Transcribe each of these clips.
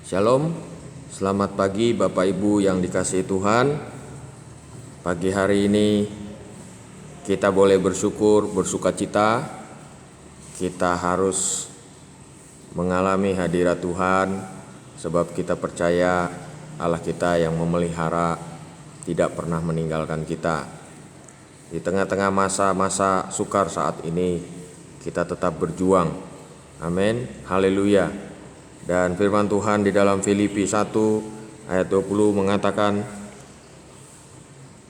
Shalom, selamat pagi Bapak Ibu yang dikasihi Tuhan. Pagi hari ini kita boleh bersyukur, bersukacita. Kita harus mengalami hadirat Tuhan sebab kita percaya Allah kita yang memelihara tidak pernah meninggalkan kita. Di tengah-tengah masa-masa sukar saat ini kita tetap berjuang. Amin, haleluya. Dan firman Tuhan di dalam Filipi 1 ayat 20 mengatakan,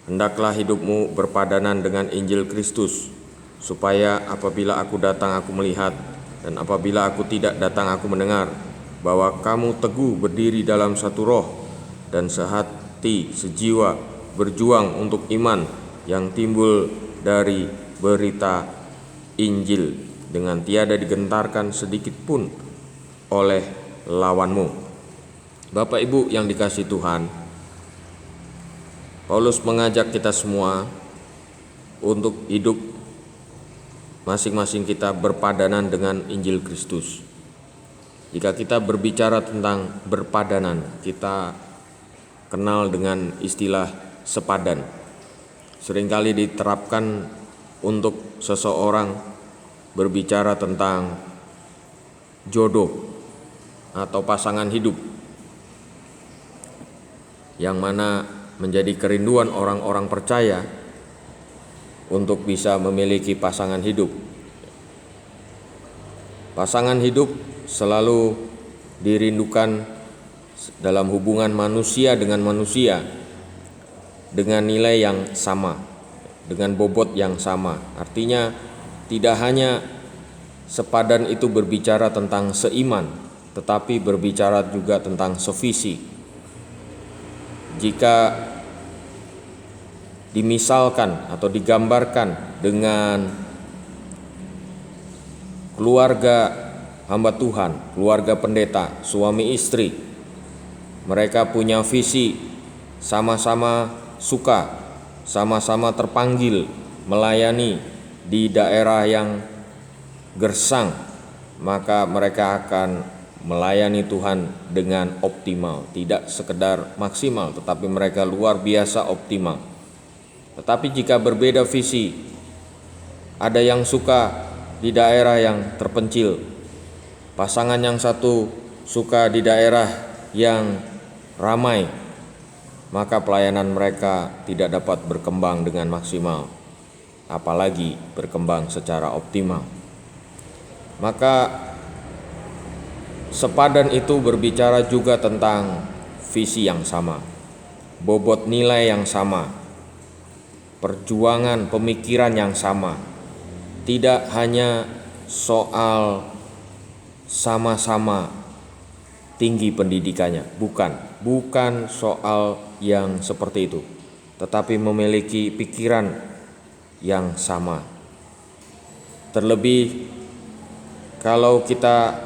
hendaklah hidupmu berpadanan dengan Injil Kristus, supaya apabila aku datang aku melihat, dan apabila aku tidak datang aku mendengar, bahwa kamu teguh berdiri dalam satu roh, dan sehati sejiwa berjuang untuk iman yang timbul dari berita Injil, dengan tiada digentarkan sedikit pun oleh lawanmu. Bapak Ibu yang dikasihi Tuhan, Paulus mengajak kita semua untuk hidup masing-masing kita berpadanan dengan Injil Kristus. Jika kita berbicara tentang berpadanan, kita kenal dengan istilah sepadan. Seringkali diterapkan untuk seseorang berbicara tentang jodoh atau pasangan hidup, yang mana menjadi kerinduan orang-orang percaya untuk bisa memiliki pasangan hidup. Pasangan hidup selalu dirindukan dalam hubungan manusia dengan manusia dengan nilai yang sama, dengan bobot yang sama. Artinya tidak hanya sepadan itu berbicara tentang seiman, tetapi berbicara juga tentang sevisi. Jika dimisalkan atau digambarkan dengan keluarga hamba Tuhan, keluarga pendeta, suami istri, mereka punya visi, sama-sama suka, sama-sama terpanggil melayani di daerah yang gersang, maka mereka akan melayani Tuhan dengan optimal, tidak sekedar maksimal, tetapi mereka luar biasa optimal. Tetapi jika berbeda visi, ada yang suka di daerah yang terpencil, pasangan yang satu suka di daerah yang ramai, maka pelayanan mereka tidak dapat berkembang dengan maksimal, apalagi berkembang secara optimal. Maka sepadan itu berbicara juga tentang visi yang sama, bobot nilai yang sama, perjuangan pemikiran yang sama. Tidak hanya soal sama-sama tinggi pendidikannya, bukan soal yang seperti itu, tetapi memiliki pikiran yang sama. Terlebih kalau kita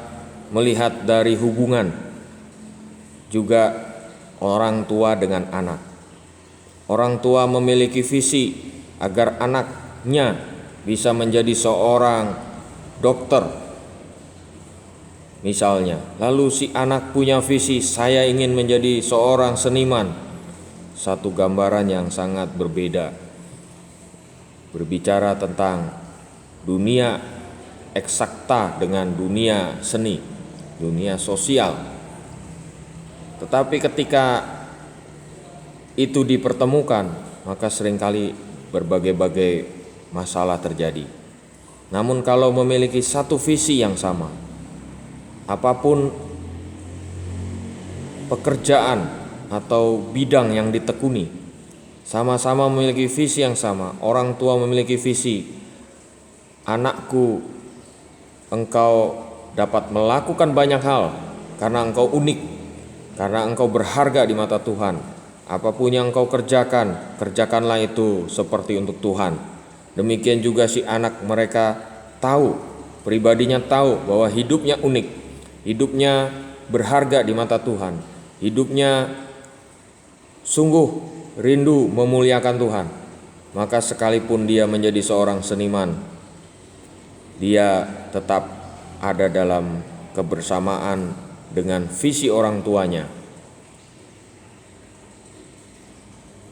melihat dari hubungan juga orang tua dengan anak. Orang tua memiliki visi agar anaknya bisa menjadi seorang dokter misalnya. Lalu si anak punya visi, saya ingin menjadi seorang seniman. Satu gambaran yang sangat berbeda. Berbicara tentang dunia eksakta dengan dunia seni, dunia sosial. Tetapi ketika itu dipertemukan, maka seringkali berbagai-bagai masalah terjadi. Namun kalau memiliki satu visi yang sama, apapun pekerjaan atau bidang yang ditekuni, sama-sama memiliki visi yang sama. Orang tua memiliki visi, anakku, engkau dapat melakukan banyak hal karena engkau unik, karena engkau berharga di mata Tuhan. Apapun yang engkau kerjakan, kerjakanlah itu seperti untuk Tuhan. Demikian juga si anak, mereka tahu, pribadinya tahu bahwa hidupnya unik, hidupnya berharga di mata Tuhan, hidupnya sungguh rindu memuliakan Tuhan. Maka sekalipun dia menjadi seorang seniman, dia tetap ada dalam kebersamaan dengan visi orang tuanya.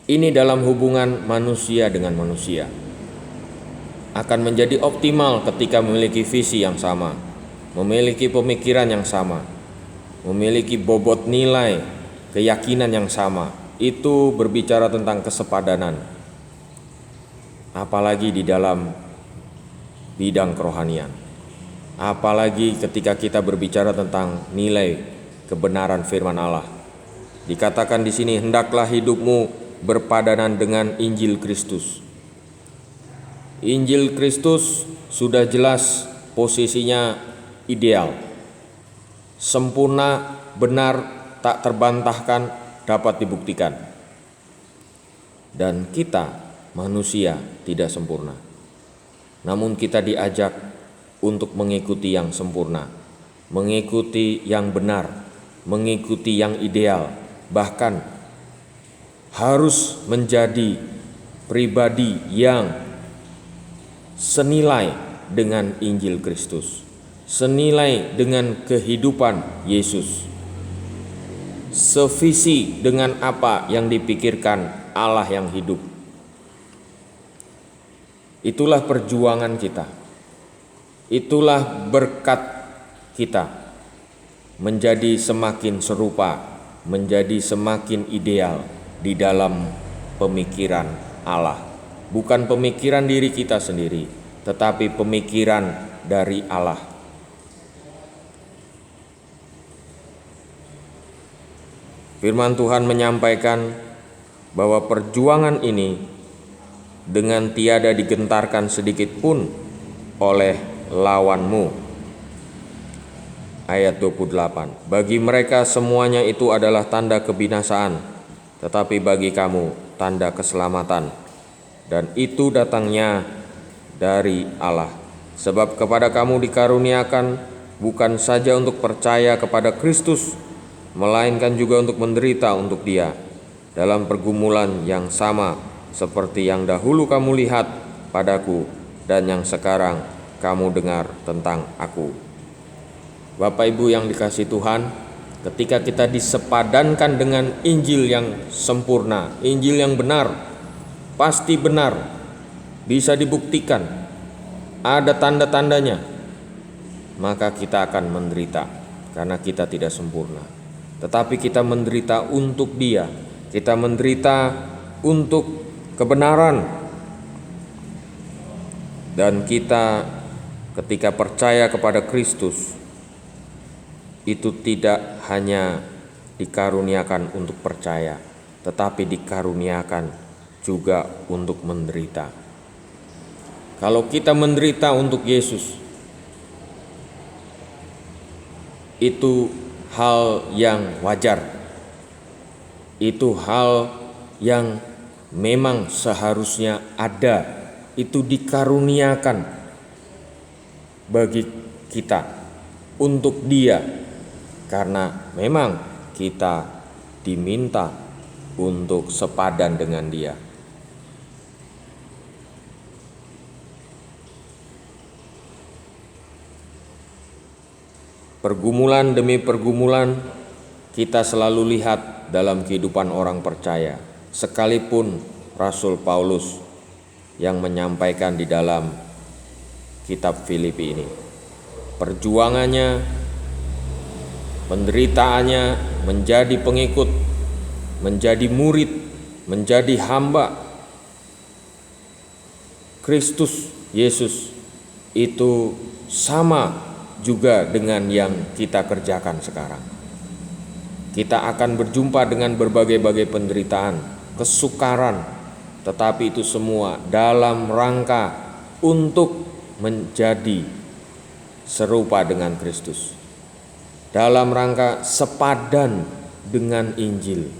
Ini dalam hubungan manusia dengan manusia akan menjadi optimal ketika memiliki visi yang sama, memiliki pemikiran yang sama, memiliki bobot nilai, keyakinan yang sama. Itu berbicara tentang kesepadanan, apalagi di dalam bidang kerohanian, apalagi ketika kita berbicara tentang nilai kebenaran firman Allah. Dikatakan di sini, hendaklah hidupmu berpadanan dengan Injil Kristus. Injil Kristus sudah jelas posisinya ideal, sempurna, benar, tak terbantahkan, dapat dibuktikan. Dan kita manusia tidak sempurna, namun kita diajak untuk mengikuti yang sempurna, mengikuti yang benar, mengikuti yang ideal, bahkan harus menjadi pribadi yang senilai dengan Injil Kristus, senilai dengan kehidupan Yesus, sevisi dengan apa yang dipikirkan Allah yang hidup. Itulah perjuangan kita, itulah berkat kita menjadi semakin serupa, menjadi semakin ideal di dalam pemikiran Allah. Bukan pemikiran diri kita sendiri, tetapi pemikiran dari Allah. Firman Tuhan menyampaikan bahwa perjuangan ini dengan tiada digentarkan sedikit pun oleh lawanmu. Ayat 28. Bagi mereka semuanya itu adalah tanda kebinasaan, tetapi bagi kamu tanda keselamatan, dan itu datangnya dari Allah. Sebab kepada kamu dikaruniakan bukan saja untuk percaya kepada Kristus, melainkan juga untuk menderita untuk Dia dalam pergumulan yang sama seperti yang dahulu kamu lihat padaku dan yang sekarang kamu dengar tentang aku. Bapak Ibu yang dikasihi Tuhan, ketika kita disepadankan dengan Injil yang sempurna, Injil yang benar, pasti benar, bisa dibuktikan, ada tanda-tandanya, maka kita akan menderita karena kita tidak sempurna. Tetapi kita menderita untuk Dia, kita menderita untuk kebenaran, dan kita ketika percaya kepada Kristus itu tidak hanya dikaruniakan untuk percaya, tetapi dikaruniakan juga untuk menderita. Kalau kita menderita untuk Yesus, itu hal yang wajar, itu hal yang memang seharusnya ada, itu dikaruniakan bagi kita untuk Dia. Karena memang kita diminta untuk sepadan dengan Dia. Pergumulan demi pergumulan kita selalu lihat dalam kehidupan orang percaya, sekalipun Rasul Paulus yang menyampaikan di dalam kitab Filipi ini. Perjuangannya, penderitaannya, menjadi pengikut, menjadi murid, menjadi hamba Kristus Yesus, itu sama juga dengan yang kita kerjakan sekarang. Kita akan berjumpa dengan berbagai-bagai penderitaan, kesukaran, tetapi itu semua dalam rangka untuk menjadi serupa dengan Kristus, dalam rangka sepadan dengan Injil,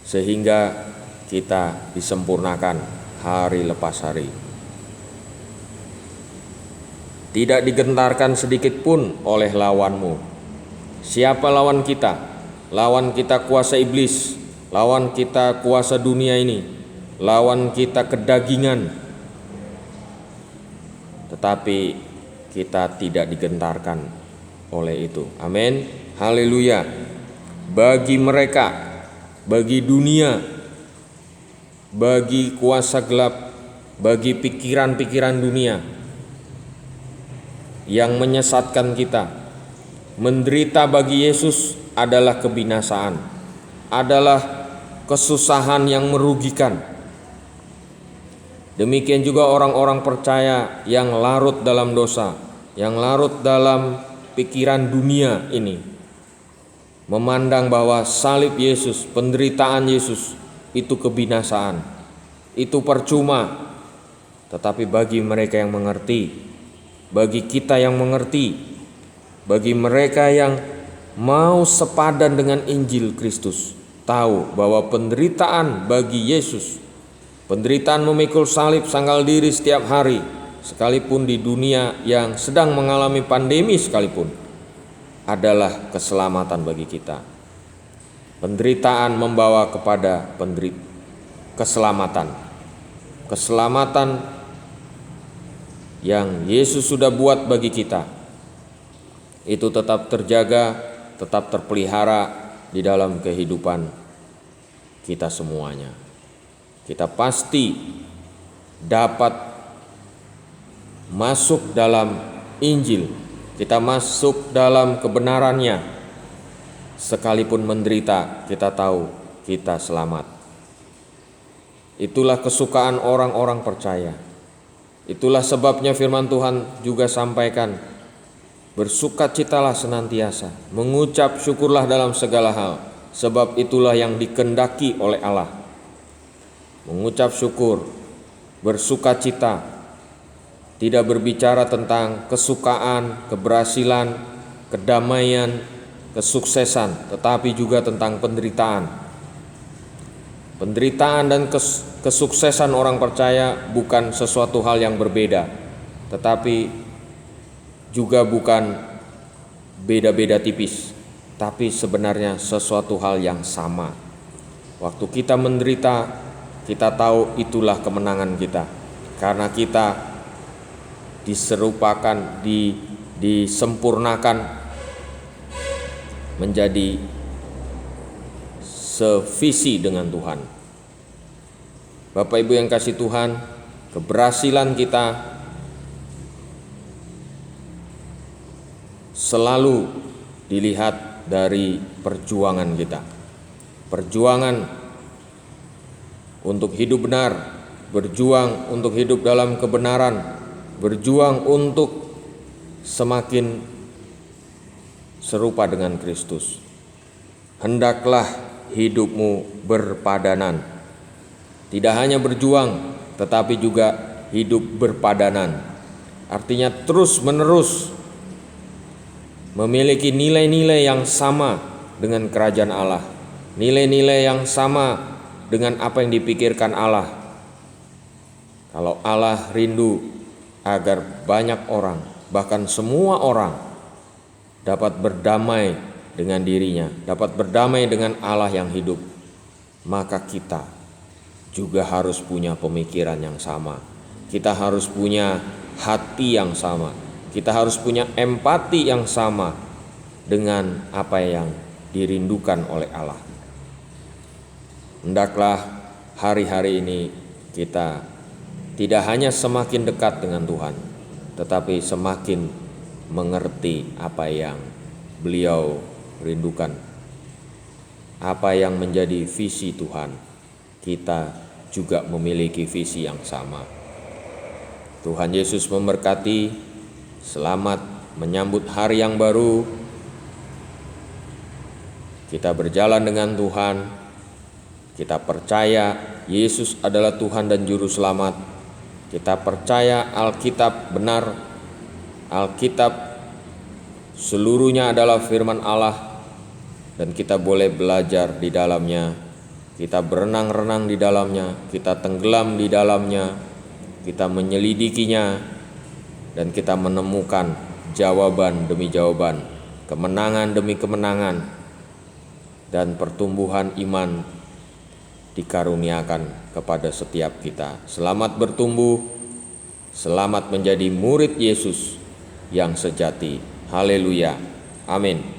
sehingga kita disempurnakan hari lepas hari. Tidak digentarkan sedikit pun oleh lawanmu. Siapa lawan kita? Lawan kita kuasa iblis, lawan kita kuasa dunia ini, lawan kita kedagingan. Tetapi kita tidak digentarkan oleh itu. Amin. Haleluya. Bagi mereka, bagi dunia, bagi kuasa gelap, bagi pikiran-pikiran dunia yang menyesatkan kita, menderita bagi Yesus adalah kebinasaan, adalah kesusahan yang merugikan. Demikian juga orang-orang percaya yang larut dalam dosa, yang larut dalam pikiran dunia ini, memandang bahwa salib Yesus, penderitaan Yesus itu kebinasaan, itu percuma. Tetapi bagi mereka yang mengerti, bagi kita yang mengerti, bagi mereka yang mau sepadan dengan Injil Kristus, tahu bahwa penderitaan bagi Yesus, penderitaan memikul salib sangkal diri setiap hari, sekalipun di dunia yang sedang mengalami pandemi sekalipun, adalah keselamatan bagi kita. Penderitaan membawa kepada keselamatan. Keselamatan yang Yesus sudah buat bagi kita itu tetap terjaga, tetap terpelihara di dalam kehidupan kita semuanya. Kita pasti dapat masuk dalam Injil, kita masuk dalam kebenarannya. Sekalipun menderita, kita tahu kita selamat. Itulah kesukaan orang-orang percaya. Itulah sebabnya firman Tuhan juga sampaikan, bersukacitalah senantiasa, mengucap syukurlah dalam segala hal, sebab itulah yang dikehendaki oleh Allah. Mengucap syukur, bersukacita, tidak berbicara tentang kesukaan, keberhasilan, kedamaian, kesuksesan, tetapi juga tentang penderitaan. Penderitaan dan kesuksesan orang percaya bukan sesuatu hal yang berbeda, tetapi juga bukan beda-beda tipis, tapi sebenarnya sesuatu hal yang sama. Waktu kita menderita, kita tahu itulah kemenangan kita, karena kita diserupakan, disempurnakan menjadi sevisi dengan Tuhan. Bapak Ibu yang kasih Tuhan, keberhasilan kita selalu dilihat dari perjuangan kita. Perjuangan untuk hidup benar, berjuang untuk hidup dalam kebenaran, berjuang untuk semakin serupa dengan Kristus. Hendaklah hidupmu berpadanan. Tidak hanya berjuang, tetapi juga hidup berpadanan. Artinya terus-menerus memiliki nilai-nilai yang sama dengan kerajaan Allah, nilai-nilai yang sama dengan apa yang dipikirkan Allah. Kalau Allah rindu agar banyak orang, bahkan semua orang dapat berdamai dengan dirinya, dapat berdamai dengan Allah yang hidup, maka kita juga harus punya pemikiran yang sama. Kita harus punya hati yang sama. Kita harus punya empati yang sama dengan apa yang dirindukan oleh Allah. Hendaklah hari-hari ini kita tidak hanya semakin dekat dengan Tuhan, tetapi semakin mengerti apa yang Beliau rindukan, apa yang menjadi visi Tuhan. Kita juga memiliki visi yang sama. Tuhan Yesus memberkati. Selamat menyambut hari yang baru. Kita berjalan dengan Tuhan. Kita percaya Yesus adalah Tuhan dan Juru Selamat. Kita percaya Alkitab benar. Alkitab seluruhnya adalah firman Allah, dan kita boleh belajar di dalamnya. Kita berenang-renang di dalamnya, kita tenggelam di dalamnya, kita menyelidikinya, dan kita menemukan jawaban demi jawaban, kemenangan demi kemenangan, dan pertumbuhan iman dikaruniakan kepada setiap kita. Selamat bertumbuh, selamat menjadi murid Yesus yang sejati. Haleluya. Amin.